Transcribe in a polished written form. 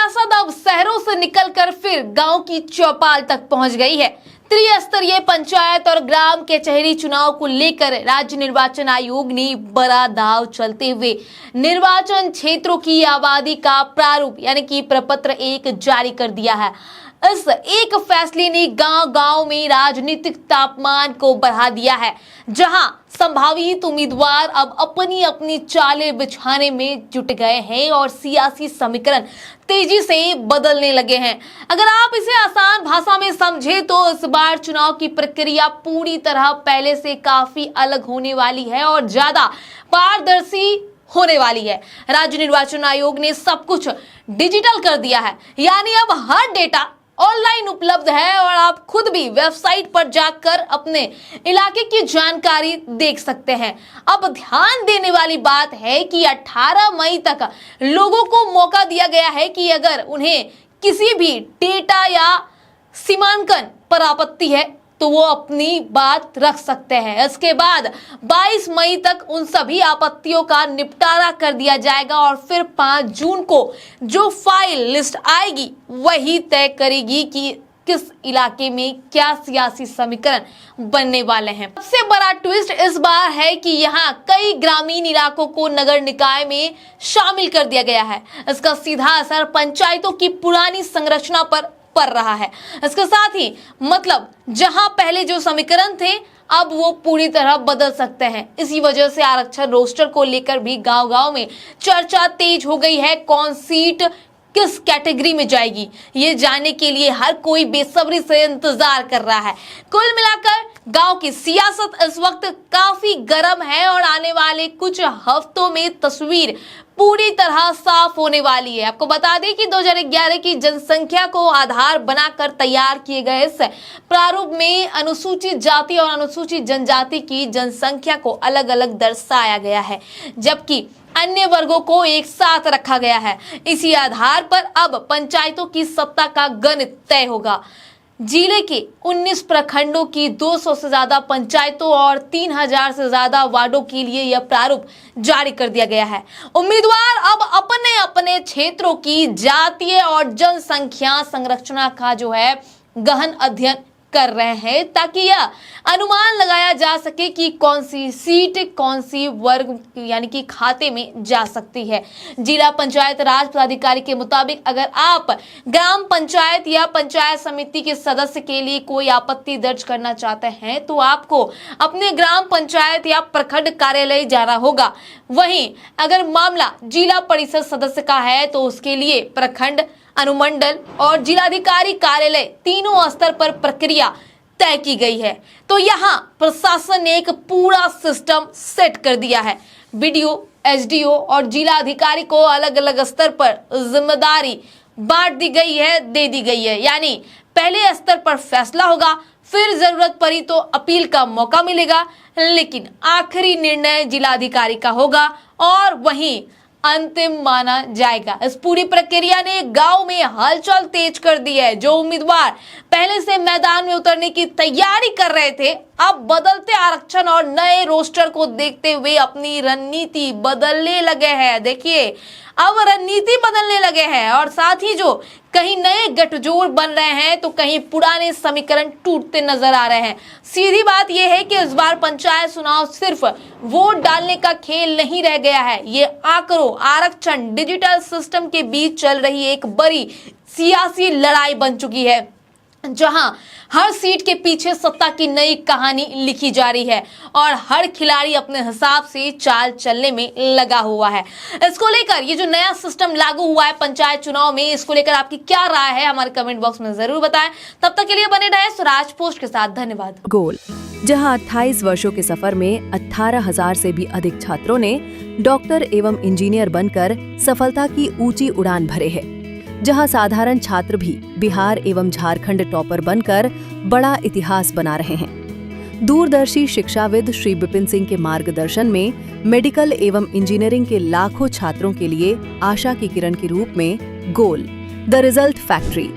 सियासत अब शहरों से निकलकर फिर गांव की चौपाल तक पहुंच गई है। त्रिस्तरीय पंचायत और ग्राम कचहरी चुनाव को लेकर राज्य निर्वाचन आयोग ने बड़ा दांव चलते हुए निर्वाचन क्षेत्रों की आबादी का प्रारूप यानी कि प्रपत्र 1 जारी कर दिया है। इस एक फैसले ने गांव-गांव में राजनीतिक तापमान को बढ़ा दिया है, जहां संभावित उम्मीदवार अब अपनी अपनी चालें बिछाने में जुट गए हैं और सियासी समीकरण तेजी से बदलने लगे हैं। अगर आप इसे आसान भाषा में समझे तो इस बार चुनाव की प्रक्रिया पूरी तरह पहले से काफी अलग होने वाली है और ज्यादा पारदर्शी होने वाली है। राज्य निर्वाचन आयोग ने सब कुछ डिजिटल कर दिया है, यानी अब हर डेटा ऑनलाइन उपलब्ध है और आप खुद भी वेबसाइट पर जाकर अपने इलाके की जानकारी देख सकते हैं। अब ध्यान देने वाली बात है कि 18 मई तक लोगों को मौका दिया गया है कि अगर उन्हें किसी भी डेटा या सीमांकन पर आपत्ति है तो वो अपनी बात रख सकते हैं। इसके बाद 22 मई तक उन सभी आपत्तियों का निपटारा कर दिया जाएगा और फिर 5 जून को जो फाइल लिस्ट आएगी वही तय करेगी कि किस इलाके में क्या सियासी समीकरण बनने वाले हैं। सबसे बड़ा ट्विस्ट इस बार है कि यहाँ कई ग्रामीण इलाकों को नगर निकाय में शामिल कर दिया गया है। इसका सीधा असर पंचायतों की पुरानी संरचना पर पड़ रहा है। इसके साथ ही मतलब जहां पहले जो समीकरण थे अब वो पूरी तरह बदल सकते हैं। इसी वजह से आरक्षण रोस्टर को लेकर भी गांव-गांव में चर्चा तेज हो गई है। कौन सीट किस कैटेगरी में जाएगी ये जानने के लिए हर कोई बेसब्री से इंतजार कर रहा है। कुल मिलाकर गांव की सियासत इस वक्त काफी गर्म है और आने वाले कुछ हफ्तों में तस्वीर पूरी तरह साफ होने वाली है। आपको बता दें कि 2011 की जनसंख्या को आधार बनाकर तैयार किए गए इस प्रारूप में अनुसूचित जाति और अनुसूचित जनजाति की जनसंख्या को अलग अलग दर्शाया गया है, जबकि अन्य वर्गों को एक साथ रखा गया है। इसी आधार पर अब पंचायतों की सत्ता का गणित तय होगा। जिले के 19 प्रखंडों की 200 से ज्यादा पंचायतों और 3000 से ज्यादा वार्डों के लिए यह प्रारूप जारी कर दिया गया है। उम्मीदवार अब अपने अपने क्षेत्रों की जातीय और जनसंख्या संरचना का जो है गहन अध्ययन कर रहे हैं, ताकि यह अनुमान लगाया जा सके कि कौन सी सीट कौन सी वर्ग यानी कि खाते में जा सकती है। जिला पंचायत राज पदाधिकारी के मुताबिक अगर आप ग्राम पंचायत या पंचायत समिति के सदस्य के लिए कोई आपत्ति दर्ज करना चाहते हैं तो आपको अपने ग्राम पंचायत या प्रखंड कार्यालय जाना होगा। वहीं अगर मामला जिला परिषद सदस्य का है तो उसके लिए प्रखंड, अनुमंडल और जिलाधिकारी कार्यालय तीनों स्तर पर प्रक्रिया तय की गई है। तो यहाँ प्रशासन ने एक पूरा सिस्टम सेट कर दिया है। बीडीओ, एसडीओ और जिलाधिकारी को अलग अलग स्तर पर जिम्मेदारी बांट दी गई है, दे दी गई है। यानी पहले स्तर पर फैसला होगा, फिर जरूरत पड़ी तो अपील का मौका मिलेगा, लेकिन आखिरी निर्णय जिलाधिकारी का होगा और वहीं अंतिम माना जाएगा। इस पूरी प्रक्रिया ने गांव में हलचल तेज कर दी है। जो उम्मीदवार पहले से मैदान में उतरने की तैयारी कर रहे थे अब बदलते आरक्षण और नए रोस्टर को देखते हुए अपनी रणनीति बदलने लगे हैं। देखिए अब रणनीति बदलने लगे हैं और साथ ही जो कहीं नए गठजोड़ बन रहे हैं तो कहीं पुराने समीकरण टूटते नजर आ रहे हैं। सीधी बात यह है कि इस बार पंचायत चुनाव सिर्फ वोट डालने का खेल नहीं रह गया है। ये आंकड़ों, आरक्षण, डिजिटल सिस्टम के बीच चल रही एक बड़ी सियासी लड़ाई बन चुकी है, जहां हर सीट के पीछे सत्ता की नई कहानी लिखी जा रही है और हर खिलाड़ी अपने हिसाब से चाल चलने में लगा हुआ है। इसको लेकर ये जो नया सिस्टम लागू हुआ है पंचायत चुनाव में, इसको लेकर आपकी क्या राय है हमारे कमेंट बॉक्स में जरूर बताएं। तब तक के लिए बने रहे स्वराज पोस्ट के साथ। धन्यवाद। गोल, जहां 28 वर्षों के सफर में 18,000 से भी अधिक छात्रों ने डॉक्टर एवं इंजीनियर बनकर सफलता की ऊंची उड़ान भरे है, जहां साधारण छात्र भी बिहार एवं झारखंड टॉपर बनकर बड़ा इतिहास बना रहे हैं। दूरदर्शी शिक्षाविद श्री विपिन सिंह के मार्गदर्शन में मेडिकल एवं इंजीनियरिंग के लाखों छात्रों के लिए आशा की किरण के रूप में गोल, द रिजल्ट फैक्ट्री